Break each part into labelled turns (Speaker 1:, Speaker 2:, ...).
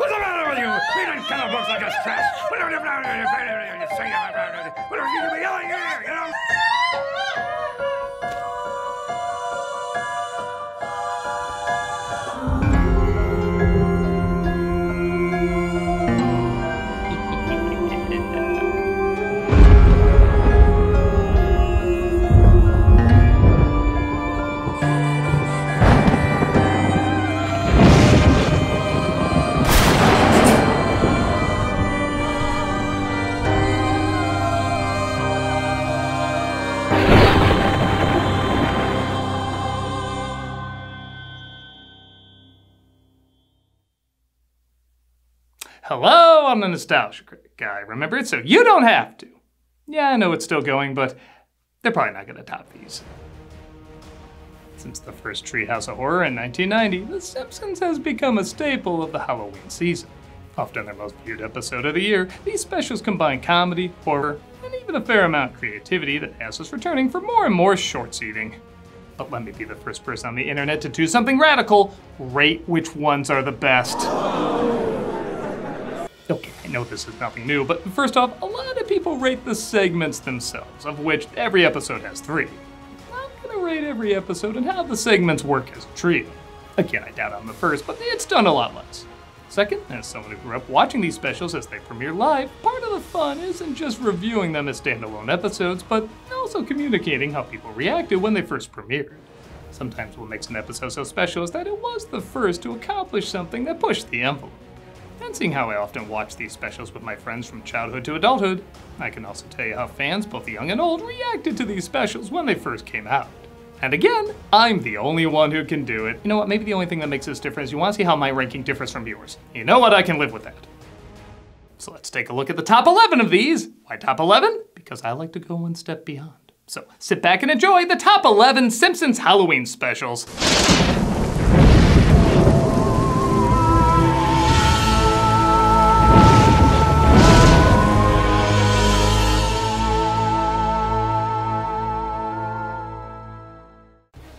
Speaker 1: What's the matter with you? Reading comic books like it's trash. What are you yelling here, you know?
Speaker 2: Hello, I'm the Nostalgia Critic guy. Remember it so you don't have to. Yeah, I know it's still going, but they're probably not gonna top these. Since the first Treehouse of Horror in 1990, The Simpsons has become a staple of the Halloween season. Often their most viewed episode of the year, these specials combine comedy, horror, and even a fair amount of creativity that has us returning for more and more shorts eating. But let me be the first person on the internet to do something radical. Rate which ones are the best. Okay, I know this is nothing new, but first off, a lot of people rate the segments themselves, of which every episode has 3. I'm gonna rate every episode and how the segments work as a trio. Again, I doubt I'm the first, but it's done a lot less. Second, as someone who grew up watching these specials as they premiere live, part of the fun isn't just reviewing them as standalone episodes, but also communicating how people reacted when they first premiered. Sometimes what makes an episode so special is that it was the first to accomplish something that pushed the envelope. And seeing how I often watch these specials with my friends from childhood to adulthood, I can also tell you how fans, both young and old, reacted to these specials when they first came out. And again, I'm the only one who can do it. You know what, maybe the only thing that makes this different is you want to see how my ranking differs from yours. You know what, I can live with that. So let's take a look at the top 11 of these. Why top 11? Because I like to go one step beyond. So sit back and enjoy the top 11 Simpsons Halloween Specials.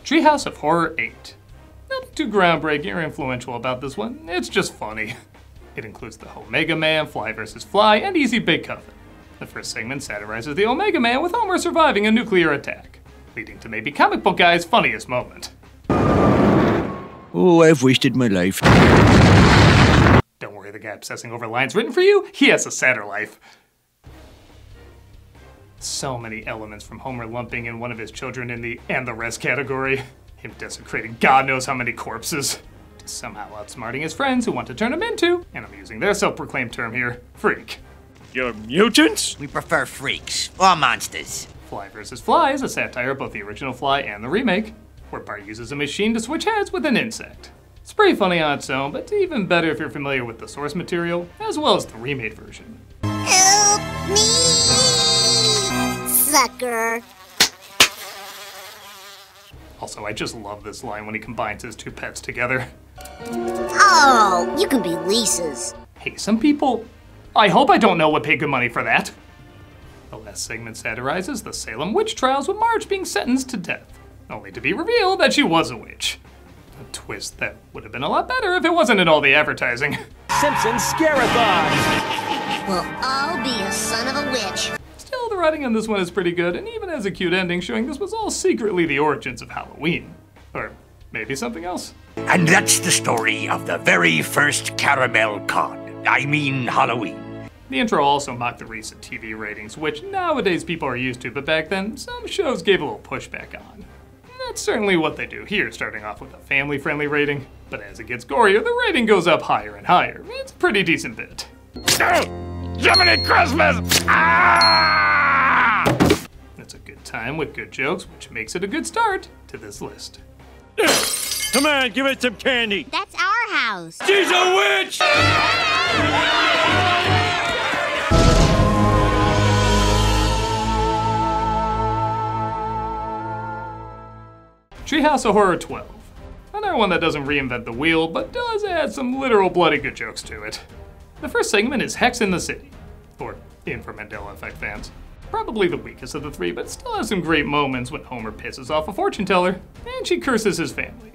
Speaker 2: Treehouse of Horror 8. Nothing too groundbreaking or influential about this one, it's just funny. It includes the Omega Man, Fly vs. Fly, and Easy Bake Oven. The first segment satirizes the Omega Man with Homer surviving a nuclear attack, leading to maybe comic book guy's funniest moment.
Speaker 3: Oh, I've wasted my life.
Speaker 2: Don't worry, the guy obsessing over lines written for you, he has a sadder life. So many elements, from Homer lumping in one of his children in the "and the rest" category, him desecrating God knows how many corpses, to somehow outsmarting his friends who want to turn him into, and I'm using their self-proclaimed term here, freak.
Speaker 1: You're mutants?
Speaker 3: We prefer freaks, or monsters.
Speaker 2: Fly vs. Fly is a satire of both the original Fly and the remake, where Bart uses a machine to switch heads with an insect. It's pretty funny on its own, but even better if you're familiar with the source material, as well as the remade version.
Speaker 4: Help me, sucker.
Speaker 2: Also, I just love this line when he combines his 2 pets together.
Speaker 4: Oh, you can be Lisa's.
Speaker 2: Hey, some people, I hope I don't know what paid good money for that. The last segment satirizes the Salem witch trials with Marge being sentenced to death, only to be revealed that she was a witch. A twist that would have been a lot better if it wasn't in all the advertising.
Speaker 5: Simpsons Scare-a-thon!
Speaker 4: Well, I'll be a son of a witch.
Speaker 2: Still, the writing on this one is pretty good, and even has a cute ending showing this was all secretly the origins of Halloween. Or maybe something else.
Speaker 6: And that's the story of the very first caramel con. I mean Halloween.
Speaker 2: The intro also mocked the recent TV ratings, which nowadays people are used to, but back then, some shows gave a little pushback on. That's certainly what they do here, starting off with a family-friendly rating, but as it gets gorier, the rating goes up higher and higher. It's a pretty decent bit.
Speaker 1: Jiminy Christmas! Ah!
Speaker 2: It's a good time with good jokes, which makes it a good start to this list.
Speaker 1: Come on, give it some candy.
Speaker 4: That's our house.
Speaker 1: She's a witch!
Speaker 2: Treehouse of Horror 12. Another one that doesn't reinvent the wheel, but does add some literal bloody good jokes to it. The first segment is Hex in the City, or in for Mandela Effect fans. Probably the weakest of the 3, but still has some great moments when Homer pisses off a fortune teller, and she curses his family.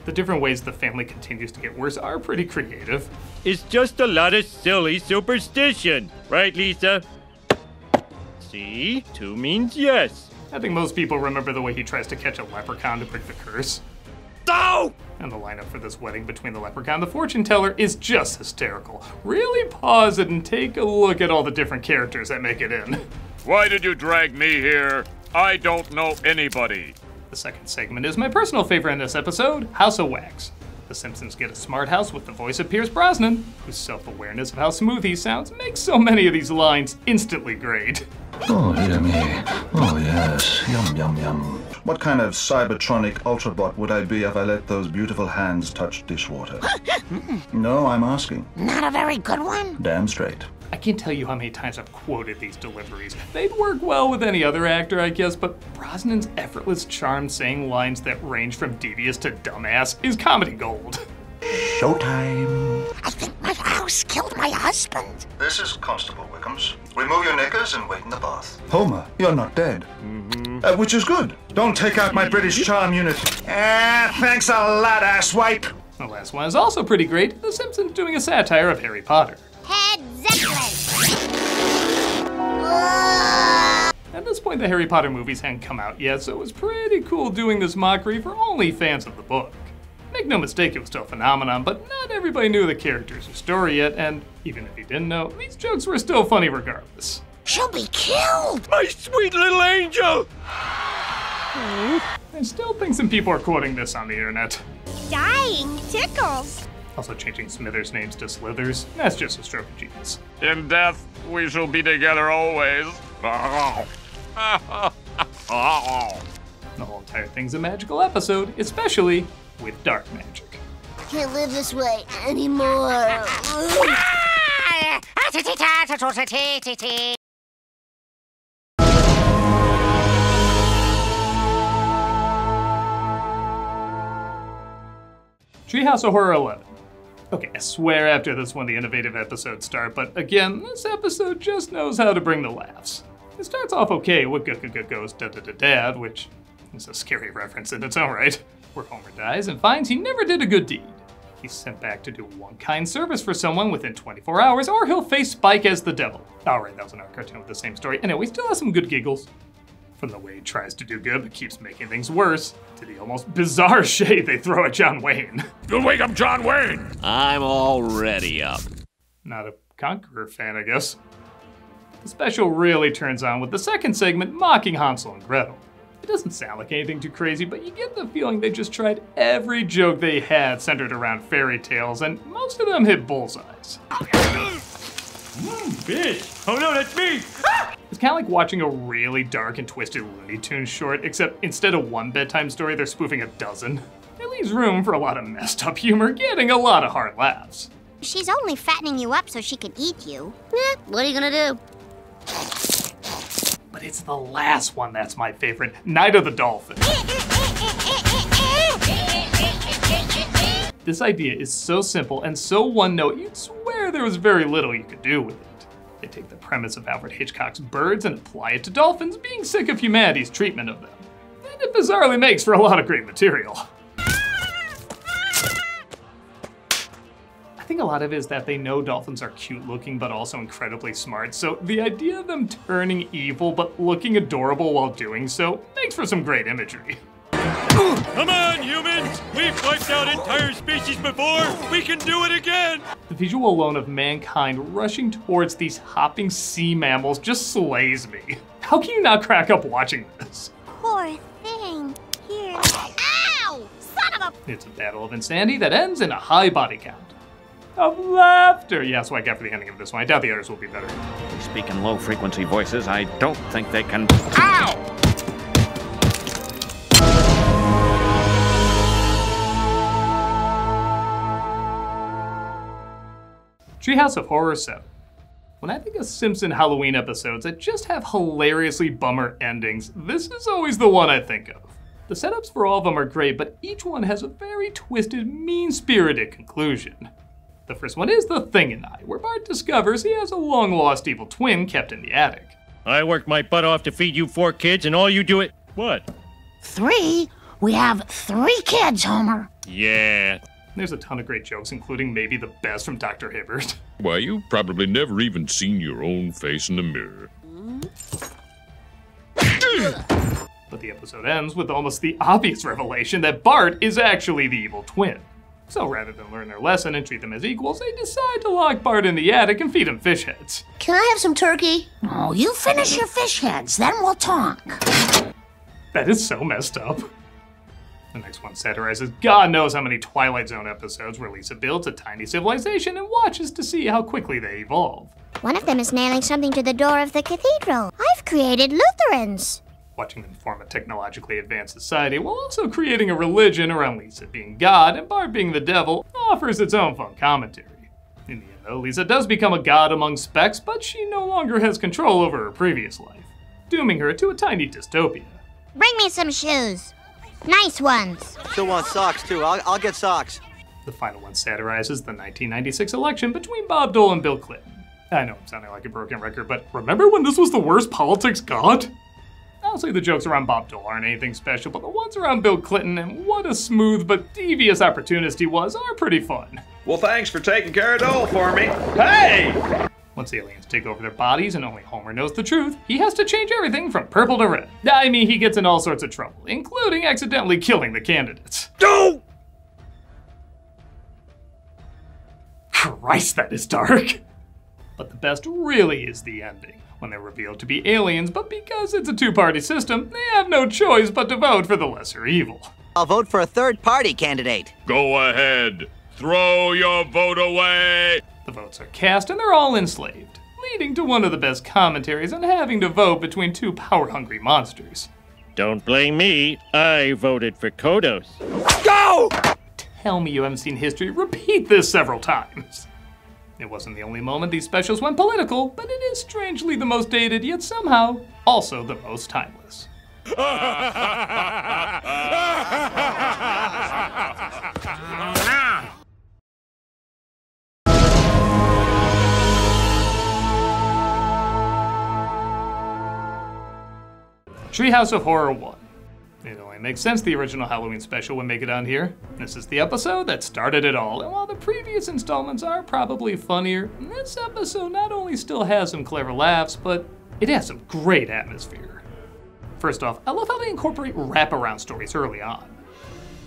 Speaker 2: The different ways the family continues to get worse are pretty creative.
Speaker 1: It's just a lot of silly superstition. Right, Lisa? See? 2 means yes.
Speaker 2: I think most people remember the way he tries to catch a leprechaun to break the curse.
Speaker 1: No!
Speaker 2: And the lineup for this wedding between the leprechaun and the fortune teller is just hysterical. Really pause it and take a look at all the different characters that make it in.
Speaker 1: Why did you drag me here? I don't know anybody.
Speaker 2: The second segment is my personal favorite in this episode, House of Wax. The Simpsons get a smart house with the voice of Pierce Brosnan, whose self-awareness of how smooth he sounds makes so many of these lines instantly great.
Speaker 7: Oh, dear me. Oh, yes. Yum, yum, yum. What kind of Cybertronic Ultrabot would I be if I let those beautiful hands touch dishwater? No, I'm asking.
Speaker 4: Not a very good one?
Speaker 7: Damn straight.
Speaker 2: I can't tell you how many times I've quoted these deliveries. They'd work well with any other actor, I guess, but Brosnan's effortless charm saying lines that range from devious to dumbass is comedy gold.
Speaker 7: Showtime.
Speaker 4: I think my house killed my husband.
Speaker 7: This is Constable Wickham's. Remove your knickers and wait in the bath. Homer, you're not dead. Which is good. Don't take out my British charm unit. Thanks a lot, asswipe.
Speaker 2: The last one is also pretty great. The Simpsons doing a satire of Harry Potter.
Speaker 4: Head Zeppelin.
Speaker 2: At this point, the Harry Potter movies hadn't come out yet, so it was pretty cool doing this mockery for only fans of the book. Make no mistake, it was still a phenomenon, but not everybody knew the characters or story yet, and even if you didn't know, these jokes were still funny regardless.
Speaker 4: She'll be killed.
Speaker 1: My sweet little angel!
Speaker 2: I still think some people are quoting this on the internet.
Speaker 4: Dying tickles.
Speaker 2: Also changing Smithers' names to Slithers, that's just a stroke of genius.
Speaker 1: In death, we shall be together always.
Speaker 2: The whole entire thing's a magical episode, especially with dark magic.
Speaker 4: Can't live this way anymore. Treehouse
Speaker 2: of Horror 11. Okay, I swear after this one the innovative episodes start, but again, this episode just knows how to bring the laughs. It starts off okay with goes da-da-da-dad, which is a scary reference in its own right, where Homer dies and finds he never did a good deed. He's sent back to do one kind service for someone within 24 hours, or he'll face Spike as the devil. Alright, that was another cartoon with the same story. Anyway, still has some good giggles. From the way he tries to do good but keeps making things worse, to the almost bizarre shade they throw at John Wayne.
Speaker 1: You'll wake up John Wayne!
Speaker 3: I'm already up.
Speaker 2: Not a Conqueror fan, I guess. The special really turns on with the second segment mocking Hansel and Gretel. It doesn't sound like anything too crazy, but you get the feeling they just tried every joke they had centered around fairy tales, and most of them hit bullseyes.
Speaker 1: Fish! Oh no, that's me!
Speaker 2: It's kind of like watching a really dark and twisted Looney Tunes short, except instead of one bedtime story, they're spoofing a dozen. It leaves room for a lot of messed up humor, getting a lot of hard laughs.
Speaker 4: She's only fattening you up so she can eat you. What are you gonna do?
Speaker 2: But it's the last one that's my favorite, Night of the Dolphin. This idea is so simple and so one-note, you'd swear there was very little you could do with it. They take the premise of Alfred Hitchcock's birds and apply it to dolphins, being sick of humanity's treatment of them. And it bizarrely makes for a lot of great material. I think a lot of it is that they know dolphins are cute looking but also incredibly smart, so the idea of them turning evil but looking adorable while doing so makes for some great imagery.
Speaker 1: Come on, humans! We've wiped out entire species before! We can do it again!
Speaker 2: The visual alone of mankind rushing towards these hopping sea mammals just slays me. How can you not crack up watching this?
Speaker 4: Poor thing. Here. Ow! Son of a...
Speaker 2: It's a battle of insanity that ends in a high body count. Of laughter! Yeah, that's what I got for the ending of this one. I doubt the others will be better.
Speaker 3: They speak in low-frequency voices. I don't think they can...
Speaker 1: Ow!
Speaker 2: Treehouse of Horror 7. When I think of Simpson Halloween episodes that just have hilariously bummer endings, this is always the one I think of. The setups for all of them are great, but each one has a very twisted, mean-spirited conclusion. The first one is The Thing and I, where Bart discovers he has a long-lost evil twin kept in the attic.
Speaker 1: I worked my butt off to feed you 4 kids and all you do it... What?
Speaker 4: 3? We have 3 kids, Homer.
Speaker 1: Yeah.
Speaker 2: There's a ton of great jokes, including maybe the best from Dr. Hibbert.
Speaker 8: Why, you've probably never even seen your own face in the mirror.
Speaker 2: But the episode ends with almost the obvious revelation that Bart is actually the evil twin. So rather than learn their lesson and treat them as equals, they decide to lock Bart in the attic and feed him fish heads.
Speaker 4: Can I have some turkey? Oh, you finish your fish heads, then we'll talk.
Speaker 2: That is so messed up. The next one satirizes God knows how many Twilight Zone episodes where Lisa builds a tiny civilization and watches to see how quickly they evolve.
Speaker 4: One of them is nailing something to the door of the cathedral. I've created Lutherans.
Speaker 2: Watching them form a technologically advanced society while also creating a religion around Lisa being God and Bart being the devil offers its own fun commentary. In the end, though, Lisa does become a god among specks, but she no longer has control over her previous life, dooming her to a tiny dystopia.
Speaker 4: Bring me some shoes. Nice ones.
Speaker 5: Still want socks, too. I'll get socks.
Speaker 2: The final one satirizes the 1996 election between Bob Dole and Bill Clinton. I know I'm sounding like a broken record, but remember when this was the worst politics god? Honestly, the jokes around Bob Dole aren't anything special, but the ones around Bill Clinton and what a smooth but devious opportunist he was are pretty fun.
Speaker 3: Well, thanks for taking care of Dole for me. Hey!
Speaker 2: Once the aliens take over their bodies and only Homer knows the truth, he has to change everything from purple to red. I mean, he gets in all sorts of trouble, including accidentally killing the candidates.
Speaker 3: Don't!
Speaker 2: Christ, that is dark. But the best really is the ending, when they're revealed to be aliens, but because it's a two-party system, they have no choice but to vote for the lesser evil.
Speaker 5: I'll vote for a third-party candidate.
Speaker 8: Go ahead. Throw your vote away.
Speaker 2: The votes are cast and they're all enslaved, leading to one of the best commentaries on having to vote between two power-hungry monsters.
Speaker 1: Don't blame me. I voted for Kodos.
Speaker 5: Go!
Speaker 2: Tell me you haven't seen history repeat this several times. It wasn't the only moment these specials went political, but it is strangely the most dated, yet somehow also the most timeless. Treehouse of Horror 1. It only makes sense the original Halloween special would make it on here. This is the episode that started it all, and while the previous installments are probably funnier, this episode not only still has some clever laughs, but it has some great atmosphere. First off, I love how they incorporate wraparound stories early on.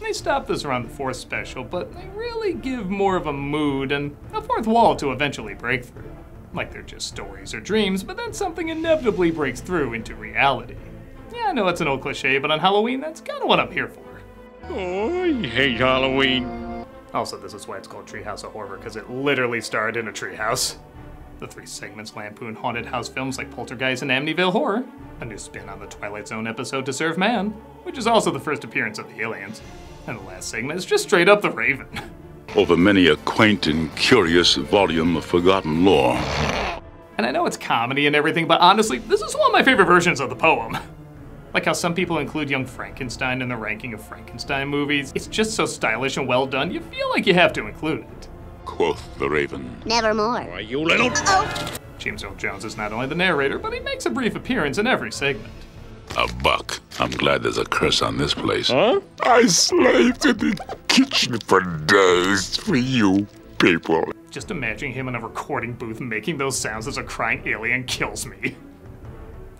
Speaker 2: They stop this around the 4th special, but they really give more of a mood and a fourth wall to eventually break through. Like they're just stories or dreams, but then something inevitably breaks through into reality. Yeah, I know it's an old cliche, but on Halloween, that's kind of what I'm here for.
Speaker 1: Oh, I hate Halloween.
Speaker 2: Also, this is why it's called Treehouse of Horror, because it literally starred in a treehouse. The 3 segments lampoon haunted house films like Poltergeist and Amityville Horror, a new spin on the Twilight Zone episode To Serve Man, which is also the first appearance of the aliens, and the last segment is just straight up The Raven.
Speaker 9: Over many a quaint and curious volume of forgotten lore.
Speaker 2: And I know it's comedy and everything, but honestly, this is one of my favorite versions of the poem. Like how some people include Young Frankenstein in the ranking of Frankenstein movies. It's just so stylish and well done, you feel like you have to include it.
Speaker 9: Quoth the Raven.
Speaker 4: Nevermore.
Speaker 3: Why, you little...
Speaker 2: James Earl Jones is not only the narrator, but he makes a brief appearance in every segment.
Speaker 9: A buck. I'm glad there's a curse on this place.
Speaker 1: Huh?
Speaker 9: I slaved in the kitchen for days for you people.
Speaker 2: Just imagining him in a recording booth making those sounds as a crying alien kills me.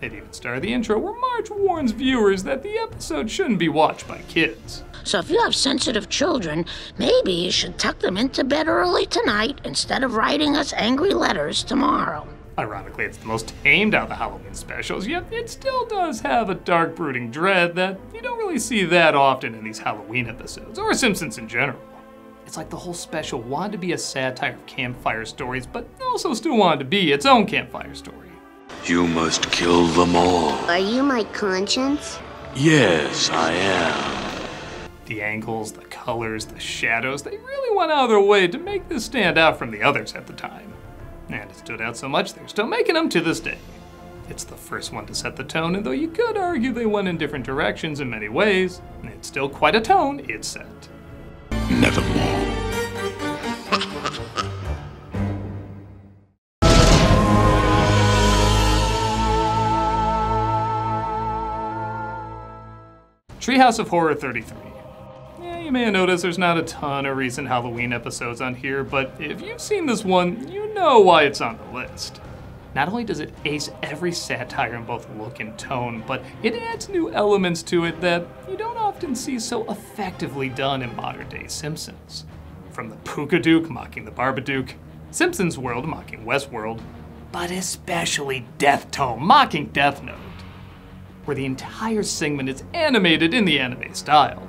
Speaker 2: It even started the intro where Marge warns viewers that the episode shouldn't be watched by kids.
Speaker 4: So if you have sensitive children, maybe you should tuck them into bed early tonight instead of writing us angry letters tomorrow.
Speaker 2: Ironically, it's the most tamed out of the Halloween specials, yet it still does have a dark, brooding dread that you don't really see that often in these Halloween episodes, or Simpsons in general. It's like the whole special wanted to be a satire of campfire stories, but also still wanted to be its own campfire story.
Speaker 10: You must kill them all.
Speaker 4: Are you my conscience?
Speaker 10: Yes, I am.
Speaker 2: The angles, the colors, the shadows, they really went out of their way to make this stand out from the others at the time. And it stood out so much they're still making them to this day. It's the first one to set the tone, and though you could argue they went in different directions in many ways, it's still quite a tone it set.
Speaker 9: Nevermore.
Speaker 2: Treehouse of Horror 33. Yeah, you may have noticed there's not a ton of recent Halloween episodes on here, but if you've seen this one, you know why it's on the list. Not only does it ace every satire in both look and tone, but it adds new elements to it that you don't often see so effectively done in modern-day Simpsons. From the Pukaduke mocking the Barbaduke, Simpsons World mocking Westworld, but especially Death Tome mocking Death Note, where the entire segment is animated in the anime style.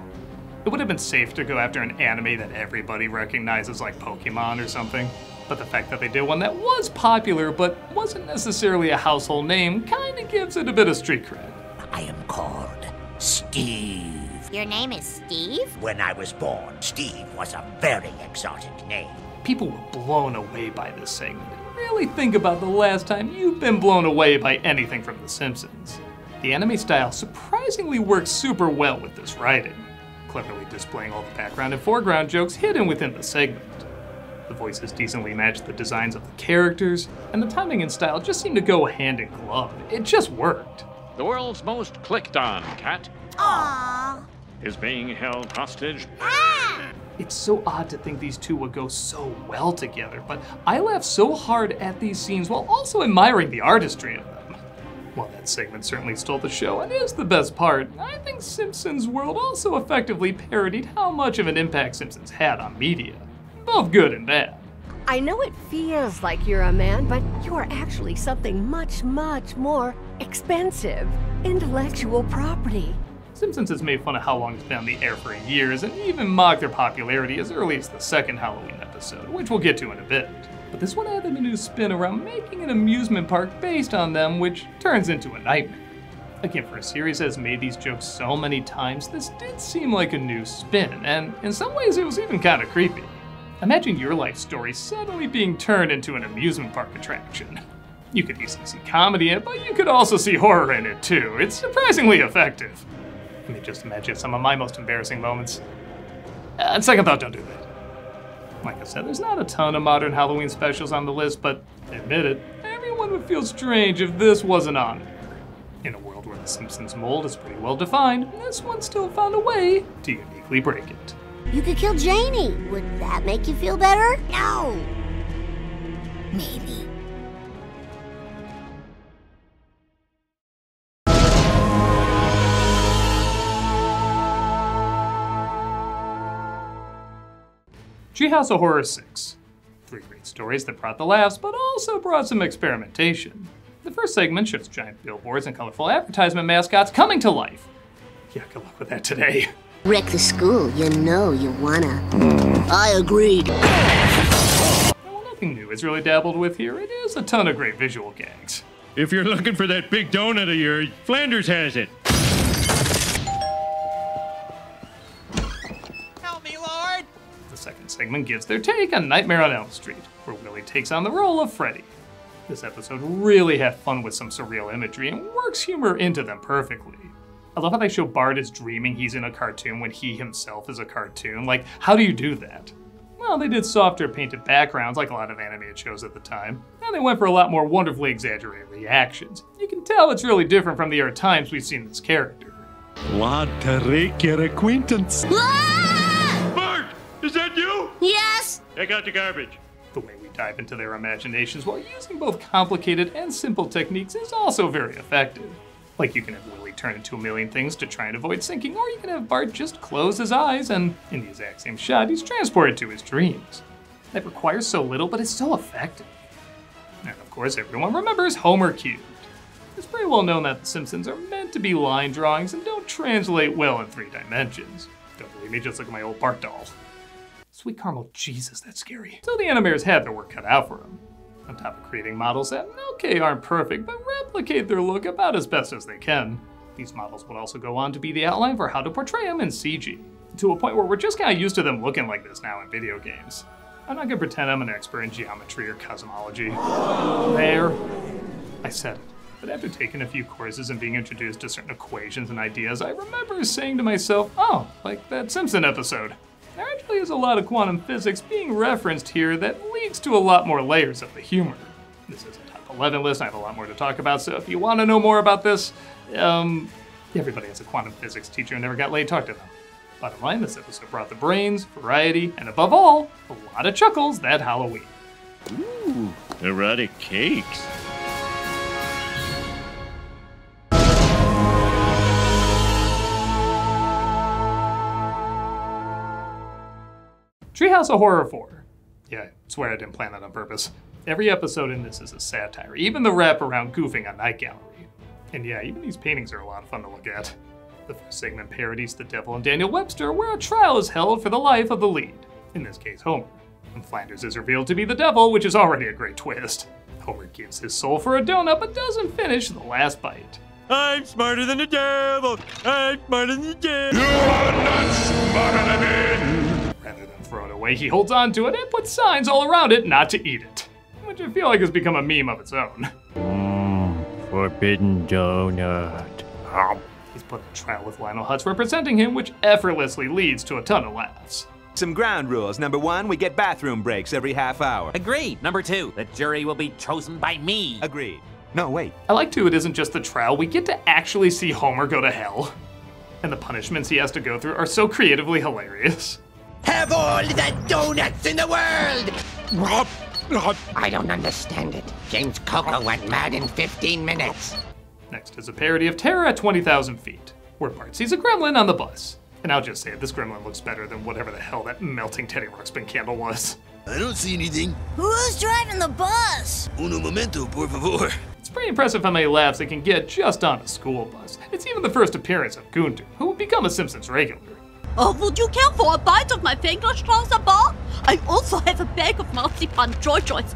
Speaker 2: It would have been safe to go after an anime that everybody recognizes like Pokemon or something, but the fact that they did one that was popular but wasn't necessarily a household name kinda gives it a bit of street cred.
Speaker 6: I am called Steve.
Speaker 11: Your name is Steve?
Speaker 6: When I was born, Steve was a very exotic name.
Speaker 2: People were blown away by this segment. Really think about the last time you've been blown away by anything from The Simpsons. The anime style surprisingly works super well with this writing, cleverly displaying all the background and foreground jokes hidden within the segment. The voices decently match the designs of the characters, and the timing and style just seem to go hand in glove. It just worked.
Speaker 3: The world's most clicked on cat
Speaker 11: Aww.
Speaker 3: is being held hostage.
Speaker 2: It's so odd to think these two would go so well together, but I laugh so hard at these scenes while also admiring the artistry of them. While that segment certainly stole the show and is the best part, I think Simpsons World also effectively parodied how much of an impact Simpsons had on media, both good and bad.
Speaker 12: I know it feels like you're a man, but you are actually something much, much more expensive. Intellectual property.
Speaker 2: Simpsons has made fun of how long it's been on the air for years and even mocked their popularity as early as the second Halloween episode, which we'll get to in a bit. But this one added a new spin around making an amusement park based on them, which turns into a nightmare. Again, for a series that has made these jokes so many times, this did seem like a new spin, and in some ways it was even kind of creepy. Imagine your life story suddenly being turned into an amusement park attraction. You could easily see comedy in it, but you could also see horror in it too. It's surprisingly effective. Let me just imagine some of my most embarrassing moments. On second thought, don't do that. Like I said, there's not a ton of modern Halloween specials on the list, but admit it, everyone would feel strange if this wasn't on it. In a world where the Simpsons mold is pretty well defined, this one still found a way to uniquely break it.
Speaker 11: You could kill Janie. Would that make you feel better? No. Maybe.
Speaker 2: Treehouse of Horror 6. 3 great stories that brought the laughs, but also brought some experimentation. The first segment shows giant billboards and colorful advertisement mascots coming to life. Yeah, good luck with that today.
Speaker 11: Wreck the school, you know you wanna. I agreed.
Speaker 2: While nothing new is really dabbled with here, it is a ton of great visual gags.
Speaker 1: If you're looking for that big donut of yours, Flanders has it.
Speaker 5: Help me, Lord!
Speaker 2: The second segment gives their take on Nightmare on Elm Street, where Willie takes on the role of Freddy. This episode really had fun with some surreal imagery and works humor into them perfectly. I love how they show Bart as dreaming he's in a cartoon when he himself is a cartoon. Like, how do you do that? Well, they did softer painted backgrounds like a lot of animated shows at the time, and they went for a lot more wonderfully exaggerated reactions. You can tell it's really different from the other times we've seen this character.
Speaker 13: Glad to make your acquaintance.
Speaker 1: Bart, is that you?
Speaker 11: Yes.
Speaker 1: Take out the garbage.
Speaker 2: The way we dive into their imaginations while using both complicated and simple techniques is also very effective. Like, you can have Willie turn into a million things to try and avoid sinking, or you can have Bart just close his eyes and, in the exact same shot, he's transported to his dreams. That requires so little, but it's so effective. And of course, everyone remembers Homer Cubed. It's pretty well known that The Simpsons are meant to be line drawings and don't translate well in 3 dimensions. Don't believe me, just look at my old Bart doll. Sweet caramel, Jesus, that's scary. So the animators had their work cut out for them. On top of creating models that, okay, aren't perfect, but replicate their look about as best as they can. These models would also go on to be the outline for how to portray them in CG, to a point where we're just kind of used to them looking like this now in video games. I'm not gonna pretend I'm an expert in geometry or cosmology. There, I said it. But after taking a few courses and being introduced to certain equations and ideas, I remember saying to myself, oh, like that Simpson episode. There actually is a lot of quantum physics being referenced here that leads to a lot more layers of the humor. This is a top 11 list, I have a lot more to talk about, so if you want to know more about this, Everybody has a quantum physics teacher who never got laid talk to them. Bottom line, this episode brought the brains, variety, and above all, a lot of chuckles that Halloween.
Speaker 1: Ooh, erotic cakes.
Speaker 2: Treehouse of Horror 4. Yeah, I swear I didn't plan that on purpose. Every episode in this is a satire, even the wraparound goofing on Night Gallery. And yeah, even these paintings are a lot of fun to look at. The first segment parodies The Devil and Daniel Webster, where a trial is held for the life of the lead, in this case Homer. And Flanders is revealed to be the devil, which is already a great twist. Homer gives his soul for a donut, but doesn't finish the last bite.
Speaker 1: I'm smarter than the devil! I'm smarter than the devil!
Speaker 9: You are not smarter than me!
Speaker 2: Rather than throw it away, he holds on to it and puts signs all around it not to eat it, which I feel like has become a meme of its own.
Speaker 1: Forbidden donut.
Speaker 2: He's put on trial with Lionel Hutz representing him, which effortlessly leads to a ton of laughs.
Speaker 14: Some ground rules. Number 1, we get bathroom breaks every half hour.
Speaker 15: Agreed. Number 2, the jury will be chosen by me.
Speaker 14: Agreed. No, wait.
Speaker 2: I like too, it isn't just the trial, we get to actually see Homer go to hell. And the punishments he has to go through are so creatively hilarious.
Speaker 16: Have all the donuts in the world! I don't understand it. James Coco went mad in 15 minutes.
Speaker 2: Next is a parody of Terror at 20,000 feet, where Bart sees a gremlin on the bus. And I'll just say it, this gremlin looks better than whatever the hell that melting Teddy Ruxpin candle was.
Speaker 17: I don't see anything.
Speaker 11: Who's driving the bus?
Speaker 17: Uno momento, por favor.
Speaker 2: It's pretty impressive how many laughs it can get just on a school bus. It's even the first appearance of Gunter, who will become a Simpsons regular.
Speaker 18: Oh, would you care for a bite of my Fingerstrasse bar? I also have a bag of marzipan Joy-Joys.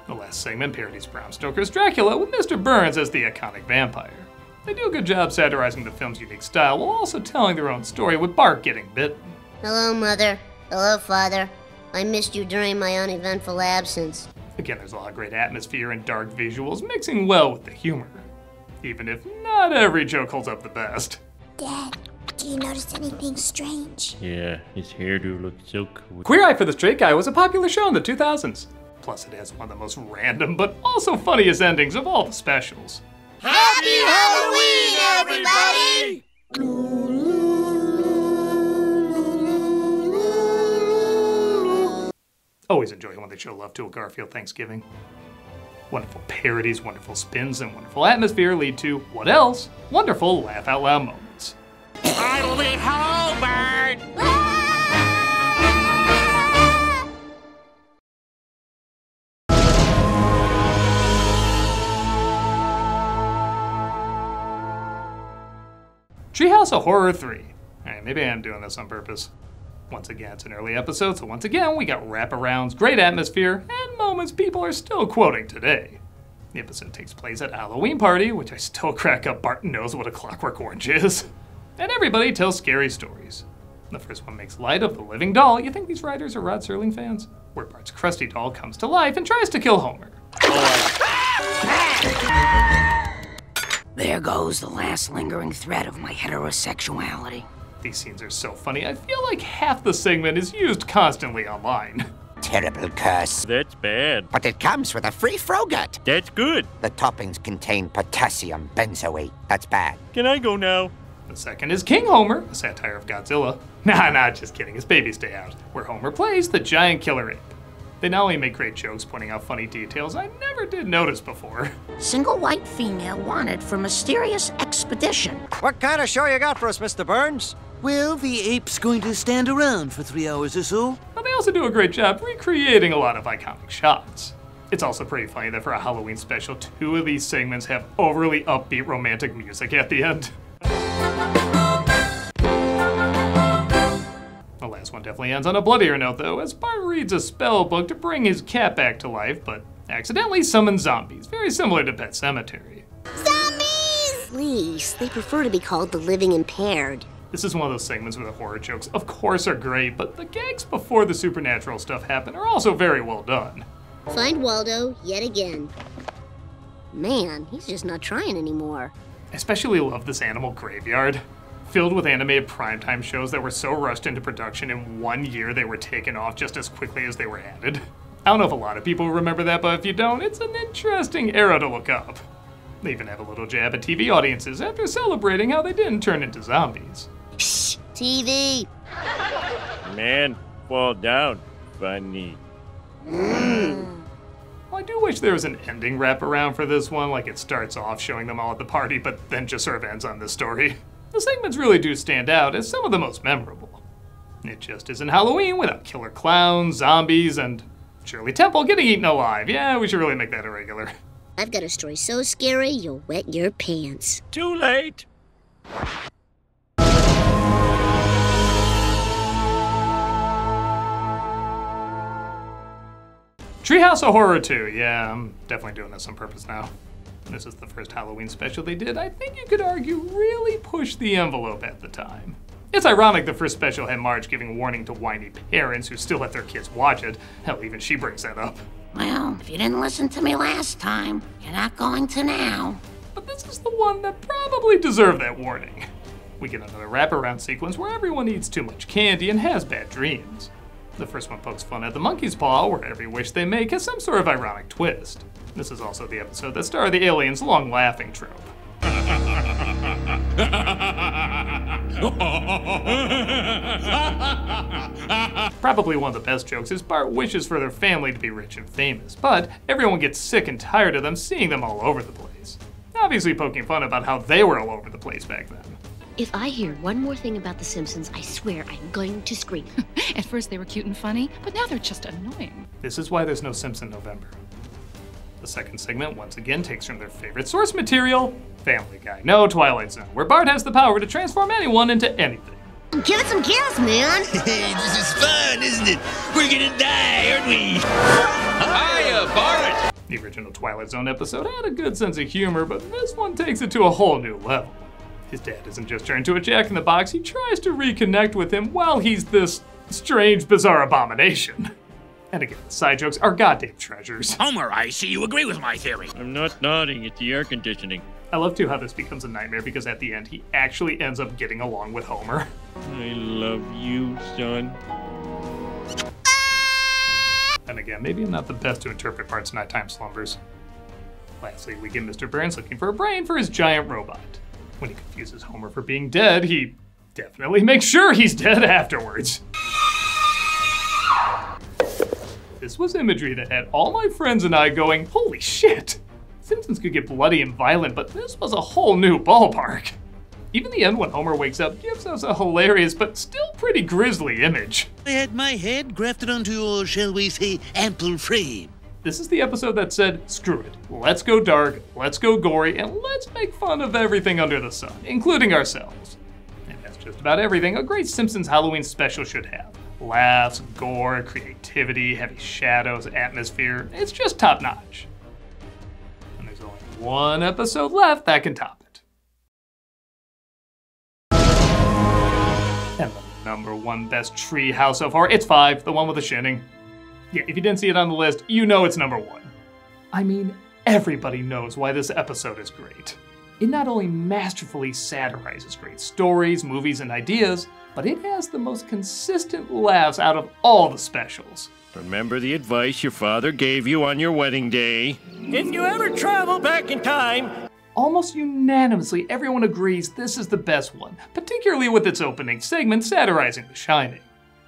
Speaker 2: The last segment parodies Bram Stoker's Dracula with Mr. Burns as the iconic vampire. They do a good job satirizing the film's unique style while also telling their own story with Bart getting bitten.
Speaker 11: Hello, Mother. Hello, Father. I missed you during my uneventful absence.
Speaker 2: Again, there's a lot of great atmosphere and dark visuals mixing well with the humor. Even if not every joke holds up the best.
Speaker 11: Dad, do you notice anything strange?
Speaker 1: Yeah, his hairdo looks so cool.
Speaker 2: Queer Eye for the Straight Guy was a popular show in the 2000s. Plus, it has one of the most random but also funniest endings of all the specials.
Speaker 16: Happy Halloween, everybody!
Speaker 2: Always enjoy when they show love to a Garfield Thanksgiving. Wonderful parodies, wonderful spins, and wonderful atmosphere lead to, what else? Wonderful laugh-out-loud moments.
Speaker 15: I will be Hobart!
Speaker 2: Treehouse of Horror 3. Alright, maybe I am doing this on purpose. Once again, it's an early episode, so once again, we got wraparounds, great atmosphere, and moments people are still quoting today. The episode takes place at a Halloween party, which I still crack up Bart knows what a Clockwork Orange is. And everybody tells scary stories. The first one makes light of the living doll. You think these writers are Rod Serling fans? Where Bart's crusty doll comes to life and tries to kill Homer.
Speaker 4: There goes the last lingering thread of my heterosexuality.
Speaker 2: These scenes are so funny, I feel like half the segment is used constantly online.
Speaker 16: Terrible curse.
Speaker 1: That's bad.
Speaker 16: But it comes with a free Frogut.
Speaker 1: That's good.
Speaker 16: The toppings contain potassium benzoate. That's bad.
Speaker 1: Can I go now?
Speaker 2: The second is King Homer, a satire of Godzilla. Nah, just kidding, his babies stay out, where Homer plays the giant killer ape. They not only make great jokes pointing out funny details I never did notice before.
Speaker 4: Single white female wanted for mysterious expedition.
Speaker 5: What kind of show you got for us, Mr. Burns?
Speaker 19: Well, the ape's going to stand around for 3 hours or so.
Speaker 2: But they also do a great job recreating a lot of iconic shots. It's also pretty funny that for a Halloween special, 2 of these segments have overly upbeat romantic music at the end. The last one definitely ends on a bloodier note, though, as Bart reads a spell book to bring his cat back to life, but accidentally summons zombies, very similar to Pet Sematary.
Speaker 11: Zombies! Please, they prefer to be called the living impaired.
Speaker 2: This is one of those segments where the horror jokes, of course, are great, but the gags before the supernatural stuff happen are also very well done.
Speaker 11: Find Waldo yet again. Man, he's just not trying anymore.
Speaker 2: I especially love this animal graveyard. Filled with animated primetime shows that were so rushed into production in 1 year they were taken off just as quickly as they were added. I don't know if a lot of people remember that, but if you don't, it's an interesting era to look up. They even have a little jab at TV audiences after celebrating how they didn't turn into zombies.
Speaker 11: Shh, TV.
Speaker 1: Man, fall down. Funny.
Speaker 2: Well, I do wish there was an ending wraparound for this one, like it starts off showing them all at the party, but then just sort of ends on this story. The segments really do stand out as some of the most memorable. It just isn't Halloween without killer clowns, zombies, and Shirley Temple getting eaten alive. Yeah, we should really make that a regular.
Speaker 11: I've got a story so scary, you'll wet your pants.
Speaker 1: Too late.
Speaker 2: Treehouse of Horror 2. Yeah, I'm definitely doing this on purpose now. This is the first Halloween special they did. I think you could argue really pushed the envelope at the time. It's ironic the first special had Marge giving warning to whiny parents who still let their kids watch it. Hell, even she brings that up.
Speaker 4: Well, if you didn't listen to me last time, you're not going to now.
Speaker 2: But this is the one that probably deserved that warning. We get another wraparound sequence where everyone eats too much candy and has bad dreams. The first one pokes fun at the monkey's paw, where every wish they make has some sort of ironic twist. This is also the episode that starred the alien's long laughing trope. Probably one of the best jokes is Bart wishes for their family to be rich and famous, but everyone gets sick and tired of them seeing them all over the place. Obviously poking fun about how they were all over the place back then.
Speaker 20: If I hear one more thing about The Simpsons, I swear I'm going to scream.
Speaker 21: At first they were cute and funny, but now they're just annoying.
Speaker 2: This is why there's no Simpson November. The second segment once again takes from their favorite source material, Family Guy. No Twilight Zone, where Bart has the power to transform anyone into anything.
Speaker 11: Give it some kills, man.
Speaker 17: Hey, this is fun, isn't it? We're gonna die, aren't we?
Speaker 15: Hiya, Bart!
Speaker 2: The original Twilight Zone episode had a good sense of humor, but this one takes it to a whole new level. His dad isn't just turned to a Jack-in-the-Box, he tries to reconnect with him while he's this strange, bizarre abomination. And again, the side jokes are goddamn treasures.
Speaker 6: Homer, I see you agree with my theory.
Speaker 1: I'm not nodding, it's the air conditioning.
Speaker 2: I love too how this becomes a nightmare because at the end he actually ends up getting along with Homer.
Speaker 1: I love you, son.
Speaker 2: And again, maybe I'm not the best to interpret Bart's nighttime slumbers. Lastly, we get Mr. Burns looking for a brain for his giant robot. When he confuses Homer for being dead, he definitely makes sure he's dead afterwards. This was imagery that had all my friends and I going, holy shit! Simpsons could get bloody and violent, but this was a whole new ballpark. Even the end when Homer wakes up gives us a hilarious but still pretty grisly image.
Speaker 19: I had my head grafted onto your, shall we say, ample frame.
Speaker 2: This is the episode that said, screw it, let's go dark, let's go gory, and let's make fun of everything under the sun, including ourselves. And that's just about everything a great Simpsons Halloween special should have. Laughs, gore, creativity, heavy shadows, atmosphere, it's just top notch. And there's only one episode left that can top it. And the #1 best Treehouse of Horror, it's 5, the one with the shinning. Yeah, if you didn't see it on the list, you know it's #1. I mean, everybody knows why this episode is great. It not only masterfully satirizes great stories, movies, and ideas, but it has the most consistent laughs out of all the specials.
Speaker 1: Remember the advice your father gave you on your wedding day? If you ever travel back in time...
Speaker 2: Almost unanimously, everyone agrees this is the best one, particularly with its opening segment satirizing The Shining.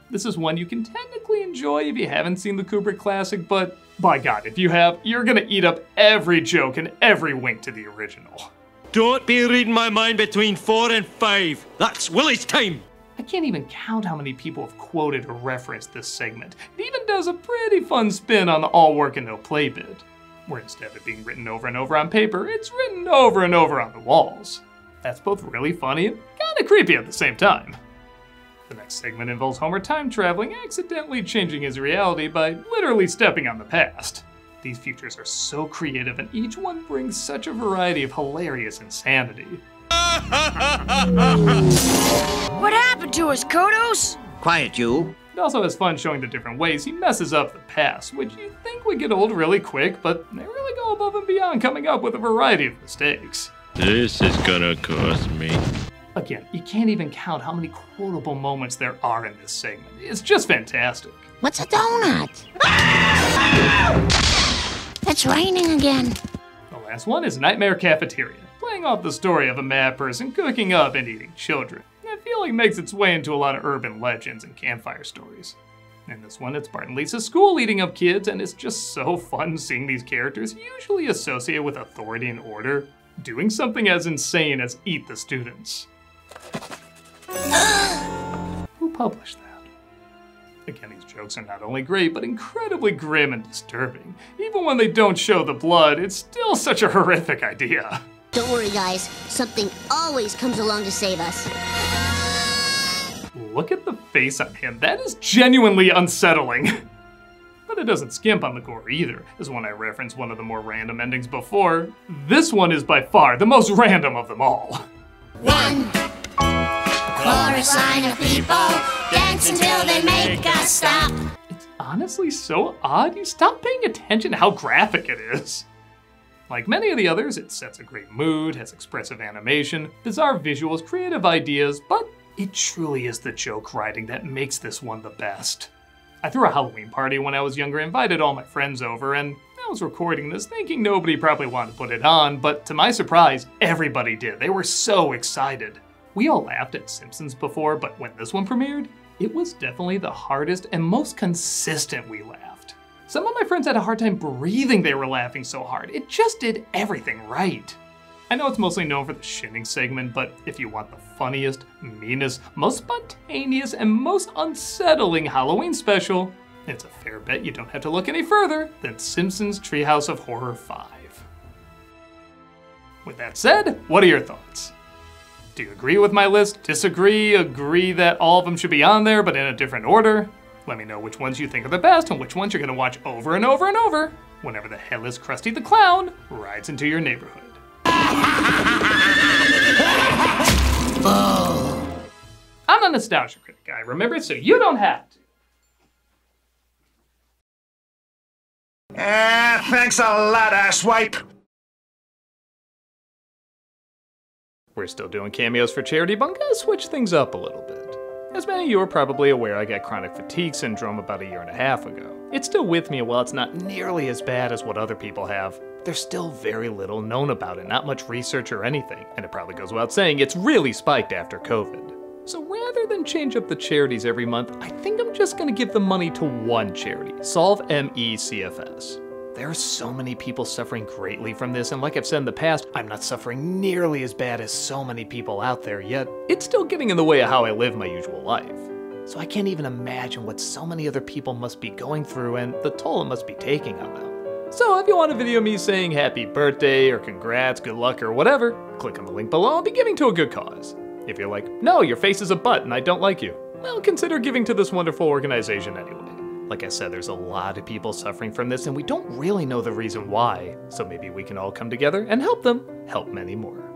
Speaker 2: This is one you can technically enjoy if you haven't seen the Kubrick classic, but by God, if you have, you're gonna eat up every joke and every wink to the original.
Speaker 1: Don't be reading my mind between 4 and 5. That's Willie's time.
Speaker 2: I can't even count how many people have quoted or referenced this segment. It even does a pretty fun spin on the all work and no play bit, where instead of it being written over and over on paper, it's written over and over on the walls. That's both really funny and kinda creepy at the same time. The next segment involves Homer time traveling, accidentally changing his reality by literally stepping on the past. These features are so creative and each one brings such a variety of hilarious insanity.
Speaker 22: What happened to us, Kodos?
Speaker 16: Quiet, you.
Speaker 2: It also has fun showing the different ways he messes up the past, which you'd think would get old really quick, but they really go above and beyond coming up with a variety of mistakes.
Speaker 1: This is gonna cost me.
Speaker 2: Again, you can't even count how many quotable moments there are in this segment. It's just fantastic.
Speaker 4: What's a donut? It's raining again.
Speaker 2: The last one is Nightmare Cafeteria, playing off the story of a mad person cooking up and eating children. I feel like it makes its way into a lot of urban legends and campfire stories. In this one, it's Bart and Lisa's school eating up kids, and it's just so fun seeing these characters, usually associated with authority and order, doing something as insane as eat the students. Who published that? Again, these jokes are not only great, but incredibly grim and disturbing. Even when they don't show the blood, it's still such a horrific idea.
Speaker 11: Don't worry, guys. Something always comes along to save us.
Speaker 2: Look at the face on him. That is genuinely unsettling. But it doesn't skimp on the gore either, as when I referenced one of the more random endings before. This one is by far the most random of them all.
Speaker 7: One chorus line of people dance until they make us stop.
Speaker 2: It's honestly so odd you stop paying attention to how graphic it is. Like many of the others, it sets a great mood, has expressive animation, bizarre visuals, creative ideas, but it truly is the joke writing that makes this one the best. I threw a Halloween party when I was younger, invited all my friends over, and I was recording this thinking nobody probably wanted to put it on, but to my surprise, everybody did. They were so excited. We all laughed at Simpsons before, but when this one premiered, it was definitely the hardest and most consistent we laughed. Some of my friends had a hard time breathing, they were laughing so hard. It just did everything right. I know it's mostly known for the shinning segment, but if you want the funniest, meanest, most spontaneous, and most unsettling Halloween special, it's a fair bet you don't have to look any further than Simpsons Treehouse of Horror 5. With that said, what are your thoughts? Do you agree with my list, disagree, agree that all of them should be on there but in a different order? Let me know which ones you think are the best and which ones you're gonna watch over and over and over whenever the headless Krusty the Clown rides into your neighborhood. I'm a Nostalgia Critic guy, remember, so you don't have to.
Speaker 8: Thanks a lot, asswipe.
Speaker 2: We're still doing cameos for charity, but I'm gonna switch things up a little bit. As many of you are probably aware, I got chronic fatigue syndrome about 1.5 years ago. It's still with me, and while it's not nearly as bad as what other people have, there's still very little known about it, not much research or anything, and it probably goes without saying it's really spiked after COVID. So rather than change up the charities every month, I think I'm just gonna give the money to one charity, Solve MECFS. There are so many people suffering greatly from this, and like I've said in the past, I'm not suffering nearly as bad as so many people out there, yet it's still getting in the way of how I live my usual life. So I can't even imagine what so many other people must be going through and the toll it must be taking on them. So if you want a video of me saying happy birthday or congrats, good luck, or whatever, click on the link below and be giving to a good cause. If you're like, no, your face is a butt and I don't like you, well, consider giving to this wonderful organization anyway. Like I said, there's a lot of people suffering from this and we don't really know the reason why, so maybe we can all come together and help them help many more.